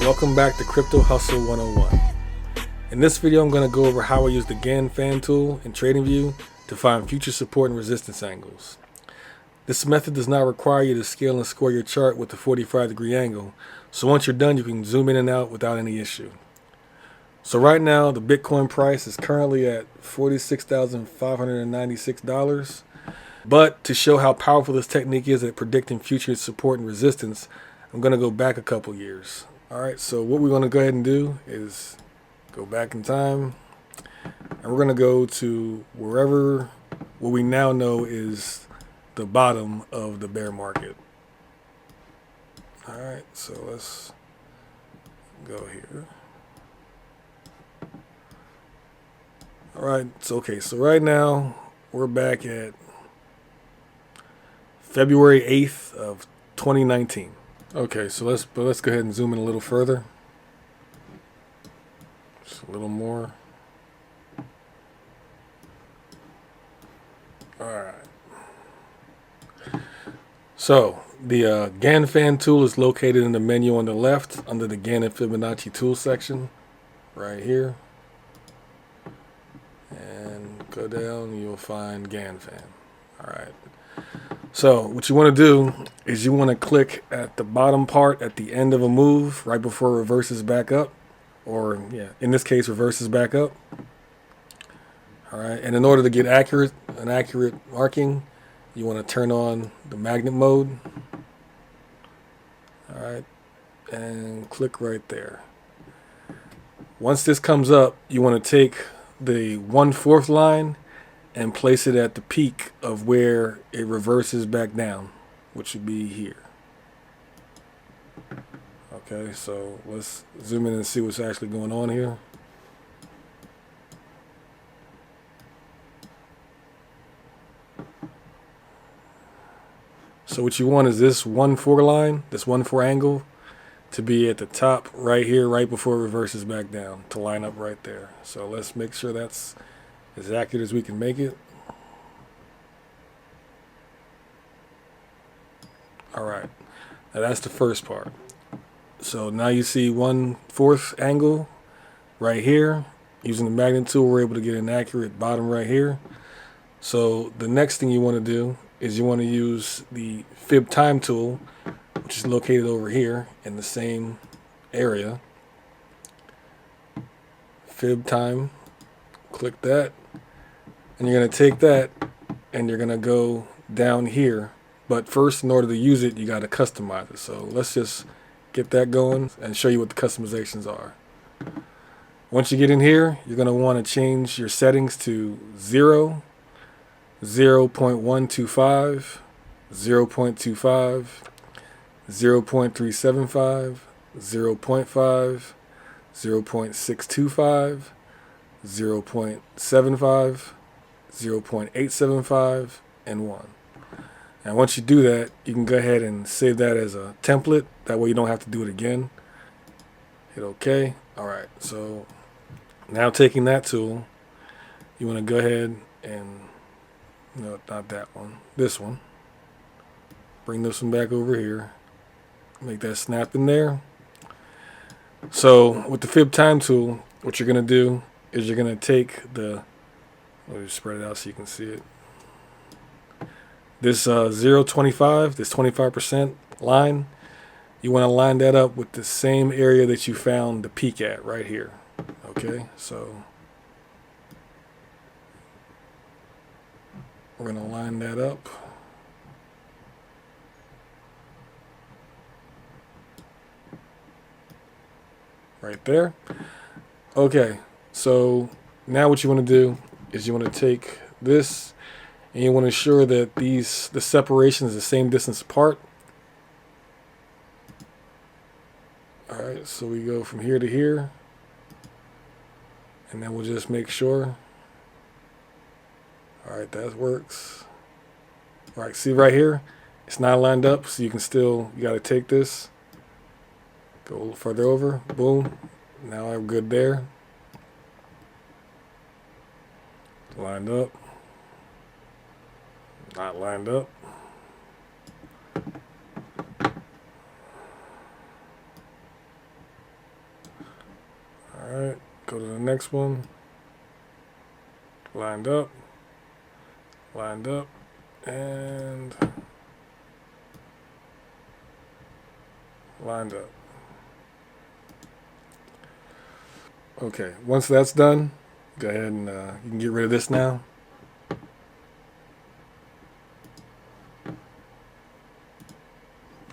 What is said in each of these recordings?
Welcome back to Crypto Hustle 101. In this video I'm going to go over how I use the Gann Fan Tool in Tradingview to find future support and resistance angles. This method does not require you to scale and score your chart with a 45-degree angle, so once you're done you can zoom in and out without any issue. So right now the Bitcoin price is currently at $46,596, but to show how powerful this technique is at predicting future support and resistance, I'm going to go back a couple years. Alright, so what we're going to go ahead and do is go back in time, and we're going to go to wherever what we now know is the bottom of the bear market. Alright, so let's go here. Alright, so right now we're back at February 8th of 2019. Okay, so let's go ahead and zoom in a little further. Just a little more. Alright. So, the Gann Fan Tool is located in the menu on the left under the Gann and Fibonacci tool section. Right here. And go down, you'll find Gann Fan. Alright. So what you want to do is you want to click at the bottom part at the end of a move right before it reverses back up, or in this case reverses back up. All right, and in order to get an accurate marking, you want to turn on the magnet mode. All right, and click right there. Once this comes up, you want to take the 1/4 line and place it at the peak of where it reverses back down, which would be here. Okay, so let's zoom in and see what's actually going on here. So what you want is this 1/4 line, this 1/4 angle, to be at the top right here, right before it reverses back down, to line up right there. So let's make sure that's as accurate as we can make it. Alright, now that's the first part. So now you see 1/4 angle right here. Using the magnet tool, we're able to get an accurate bottom right here. So the next thing you want to do is you want to use the Fib Time Tool, which is located over here in the same area. Fib Time, click that. And you're going to take that and you're going to go down here. But first, in order to use it, you got to customize it. So let's just get that going and show you what the customizations are. Once you get in here, you're going to want to change your settings to 0, 0.125, 0.25, 0.375, 0.5, 0.625, 0.75, 0.875, and 1. And once you do that, you can go ahead and save that as a template. That way you don't have to do it again. Hit OK. Alright, so now taking that tool, you want to go ahead and, no, not that one, this one. Bring this one back over here. Make that snap in there. So with the Fib Time Tool, what you're going to do is you're going to take the, let me spread it out so you can see it. This 0.25, this 25% line, you want to line that up with the same area that you found the peak at right here. Okay, so we're going to line that up. Right there. Okay, so now what you want to do is you want to take this and you want to ensure that the separation is the same distance apart. Alright, so we go from here to here, and then we'll just make sure. Alright, that works. Alright, see right here, it's not lined up, so you can still, you got to take this, go a little further over, boom, now I'm good there. Lined up. Not lined up. next one. Lined up, and lined up. Okay, once that's done, go ahead and you can get rid of this now.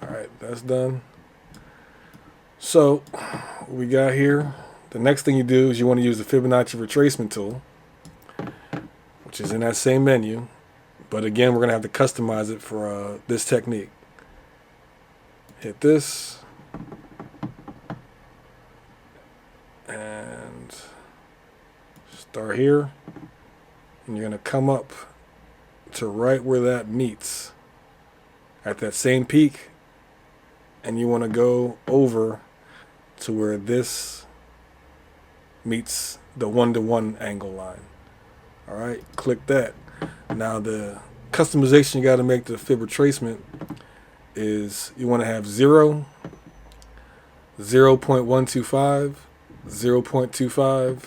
Alright, that's done. So, what we got here, the next thing you do is you want to use the Fibonacci retracement tool, which is in that same menu, but again we're going to have to customize it for this technique. Hit this, and start here, and you're going to come up to right where that meets at that same peak, and you want to go over to where this meets the 1-to-1 angle line. Alright, click that. Now the customization you got to make to the fib retracement is you want to have 0, 0.125, 0.25,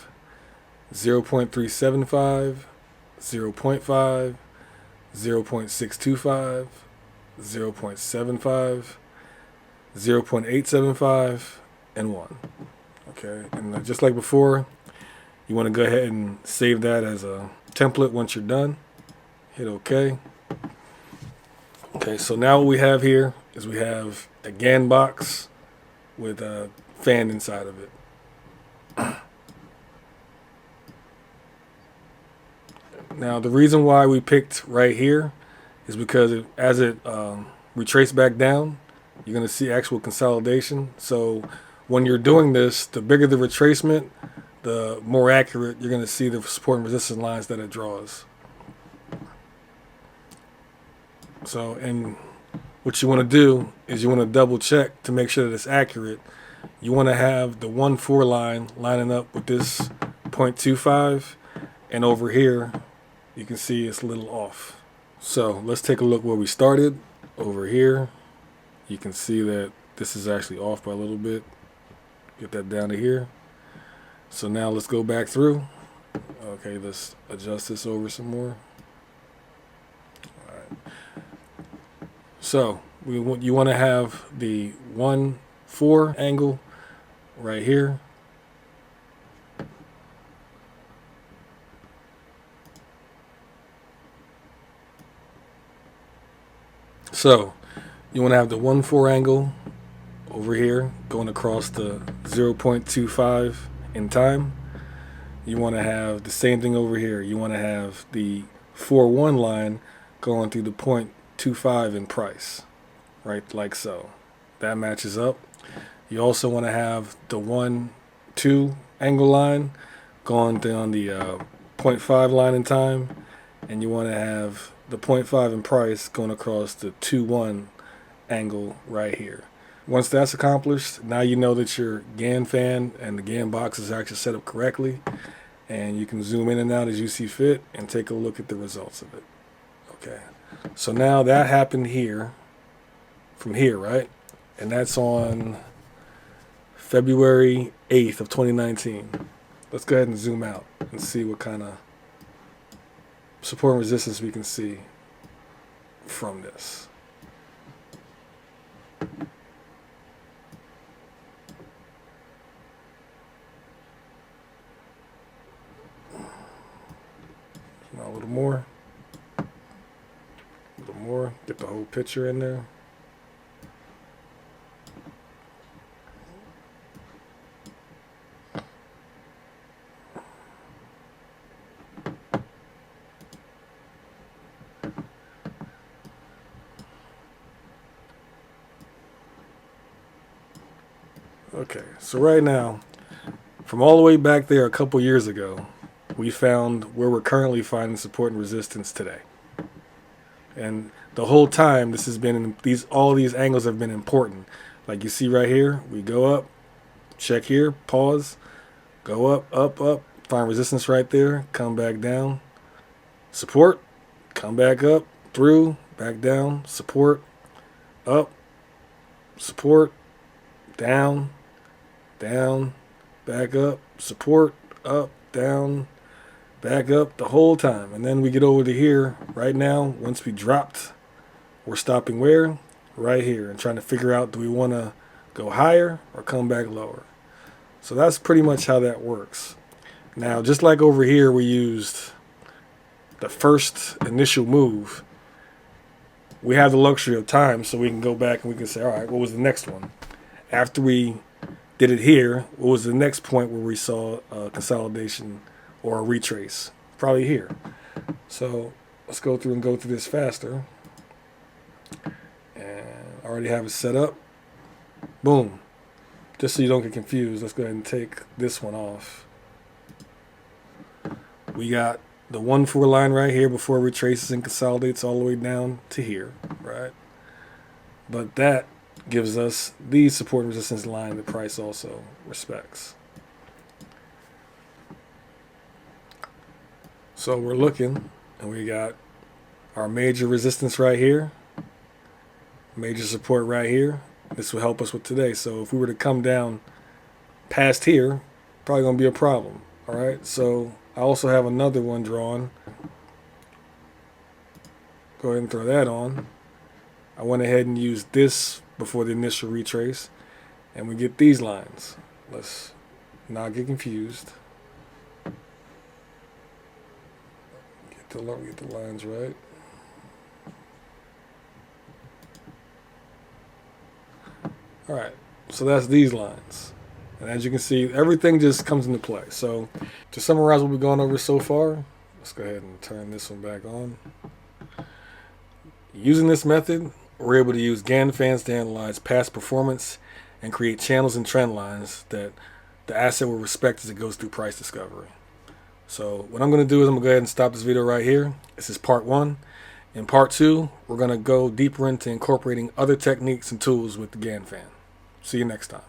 0.375, 0.5, 0.625, 0.75, 0.875, and 1. Okay, and just like before, you want to go ahead and save that as a template once you're done. Hit OK. Okay, so now what we have here is we have a Gann box with a fan inside of it. Now the reason why we picked right here is because as it retraces back down, you're going to see actual consolidation. So when you're doing this, the bigger the retracement, the more accurate you're going to see the support and resistance lines that it draws. So, and what you want to do is you want to double check to make sure that it's accurate. You want to have the 1-4 line lining up with this 0.25, and over here you can see it's a little off. So let's take a look where we started. Over here you can see that this is actually off by a little bit. Get that down to here. So now let's go back through. Okay, let's adjust this over some more. All right. So you want to have the 1-4 angle right here. So you want to have the 1-4 angle over here going across the 0.25 in time. You want to have the same thing over here. You want to have the 4-1 line going through the 0.25 in price, right, like so. That matches up. You also want to have the 1-2 angle line going down the 0.5 line in time, and you want to have the 0.5 in price going across the 2-1 angle right here. Once that's accomplished, now you know that your Gann fan and the Gann box is actually set up correctly, and you can zoom in and out as you see fit and take a look at the results of it. Okay, so now that happened here, from here, right? And that's on February 8th of 2019. Let's go ahead and zoom out and see what kind of support and resistance we can see from this. Now a little more. Get the whole picture in there. Okay, so right now, from all the way back there a couple years ago, we found where we're currently finding support and resistance today. And the whole time this has been all these angles have been important. Like you see right here, we go up, check here, pause, go up, find resistance right there, come back down, support, come back up, through, back down, support, up, support, down, back up, support, up, down, back up the whole time. And then we get over to here right now. Once we dropped, we're stopping where? Right here, and trying to figure out, do we want to go higher or come back lower? So that's pretty much how that works. Now, just like over here, we used the first initial move. We have the luxury of time, so we can go back and we can say, all right, what was the next one? After we did it here, what was the next point where we saw a consolidation or a retrace? Probably here. So let's go through and go through this faster. And I already have it set up. Boom. Just so you don't get confused, let's go ahead and take this one off. We got the 1-4 line right here before it retraces and consolidates all the way down to here, right? But that gives us the support and resistance line the price also respects. So we're looking, and we got our major resistance right here, major support right here. This will help us with today. So if we were to come down past here, probably going to be a problem. All right, so I also have another one drawn. Go ahead and throw that on. I went ahead and used this before the initial retrace, and we get these lines. Let's not get confused. Get the lines right. All right, so that's these lines. And as you can see, everything just comes into play. So to summarize what we've gone over so far, let's go ahead and turn this one back on. Using this method, we're able to use Gann fans to analyze past performance and create channels and trend lines that the asset will respect as it goes through price discovery. So what I'm going to do is I'm going to go ahead and stop this video right here. This is part 1. In part 2, we're going to go deeper into incorporating other techniques and tools with the Gann fan. See you next time.